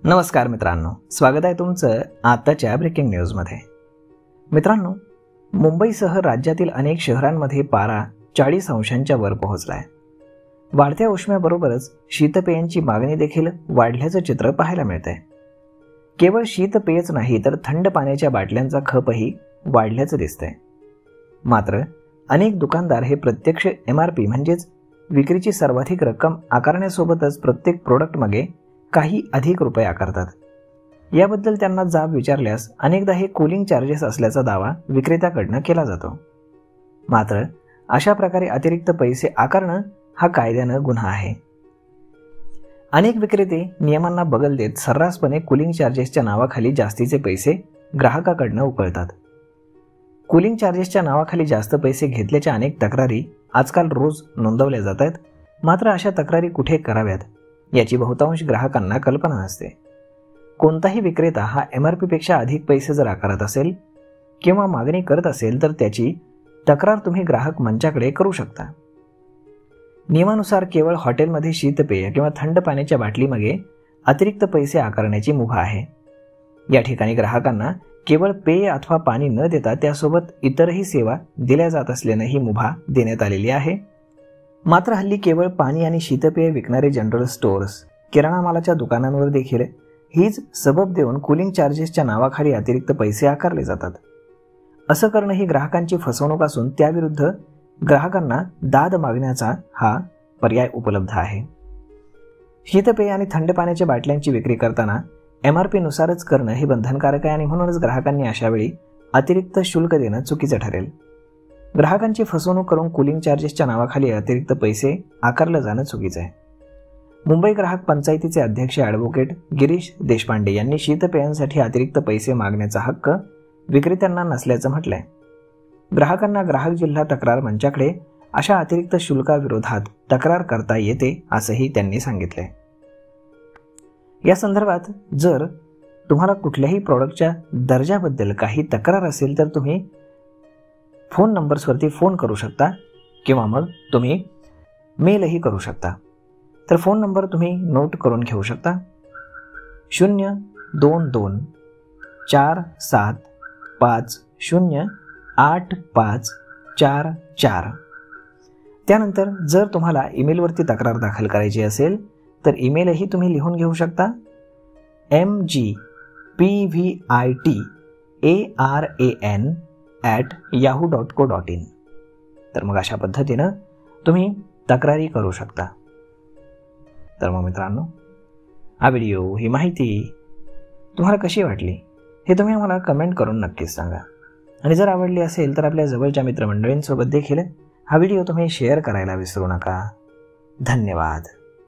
नमस्कार मित्रांनो, स्वागत आहे तुमचं आताच्या ब्रेकिंग न्यूजमध्ये। मित्रांनो, मुंबईसह राज्यातील अनेक शहरांमध्ये पारा 40 अंशांच्या वर पोहोचलाय। वाढत्या उष्म्याबरोबरच शीतपेयांची मागणी देखील वाढल्याचं चित्र पाहायला मिळतंय। केवळ शीतपेयच नाही तर थंड पाण्याच्या बाटल्यांचा खपही वाढल्याचं दिसतंय। मात्र अनेक दुकानदार हे प्रत्यक्ष MRP म्हणजेच विक्रीची सर्वाधिक रक्कम आकारण्यासोबतच प्रत्येक प्रोडक्टमागे काही अधिक रुपये आकारतात। याबद्दल त्यांना जाब विचारल्यास अनेकदा हे कूलिंग चार्जेस असल्याचा दावा विक्रेत्याकडनं केला जातो। मात्र अशा प्रकारे अतिरिक्त पैसे आकारणं हा कायद्यानं गुन्हा आहे। अनेक विक्रेते नियमांना बगल देत सर्रासपणे कूलिंग चार्जेसच्या नावाखाली जास्तीचे पैसे ग्राहकाकडनं उकळतात। कूलिंग चार्जेसच्या नावाखाली जास्त पैसे घेतल्याच्या अनेक तक्रारी आजकाल रोज नोंदवल्या जात आहेत। मात्र अशा तक्रारी कुठे कराव्यात याची बहुतांश ग्राहकांना कल्पना नसते। कोणताही विक्रेता हा MRP पेक्षा अधिक पैसे जर आकारत असेल किंवा मागणी करत असेल तर त्याची तक्रार तुम्ही ग्राहक मंचाकडे करू शकता। नियमानुसार केवळ हॉटेलमध्ये शीतपेय किंवा थंड पाण्याच्या बाटलीमागे अतिरिक्त पैसे आकारण्याची मुभा आहे। या ठिकाणी ग्राहकांना केवळ पेय अथवा पाणी न देता त्यासोबत इतरही सेवा दिल्या जात असल्याने ही मुभा देण्यात आलेली आहे। मात्र हल्ली केवळ पाणी आणि शीतपेय विकणारे जनरल स्टोअर्स, किराणा मालाच्या दुकानांवर देखील हीच सबब देऊन कूलिंग चार्जेसच्या नावाखाली अतिरिक्त पैसे आकारले जातात। असं करणं ही ग्राहकांची फसवणूक असून त्याविरुद्ध ग्राहकांना दाद मागण्याचा हा पर्याय उपलब्ध आहे। शीतपेय आणि थंड पाण्याच्या बाटल्यांची विक्री करताना MRP नुसारच करणं हे बंधनकारक आहे आणि म्हणूनच ग्राहकांनी अशावेळी अतिरिक्त शुल्क देणं चुकीचं ठरेल। ग्राहकांची फसवणूक करून कूलिंग चार्जेसच्या नावाखाली अतिरिक्त पैसे आकारलं जाणं चुकीचं आहे। मुंबई ग्राहक पंचायतीचे अध्यक्ष ॲडव्होकेट गिरीश देशपांडे यांनी शीतपेयांसाठी अतिरिक्त पैसे मागण्याचा हक्क विक्रेत्यांना नसल्याचं म्हटलंय। ग्राहकांना ग्राहक जिल्हा तक्रार मंचाकडे अशा अतिरिक्त शुल्काविरोधात तक्रार करता येते असंही त्यांनी सांगितलंय। या संदर्भात जर तुम्हाला कुठल्याही प्रॉडक्टच्या दर्जाबद्दल काही तक्रार असेल तर तुम्ही फोन नंबर्सवरती फोन करू शकता किंवा मग तुम्ही मेलही करू शकता। तर फोन नंबर तुम्ही नोट करून घेऊ शकता 022 4750854। त्यानंतर जर तुम्हाला ईमेलवरती तक्रार दाखल करायची असेल तर ईमेलही तुम्ही लिहून घेऊ शकता mgpvitAran@yahoo.co.in। तर मग अशा पद्धतीनं तुम्ही तक्रारी करू शकता। तर मग मित्रांनो, हा व्हिडिओ, ही माहिती तुम्हाला कशी वाटली हे तुम्ही आम्हाला कमेंट करून नक्कीच सांगा। आणि जर आवडली असेल तर आपल्या जवळच्या मित्रमंडळींसोबत देखील हा व्हिडिओ तुम्ही शेअर करायला विसरू नका। धन्यवाद।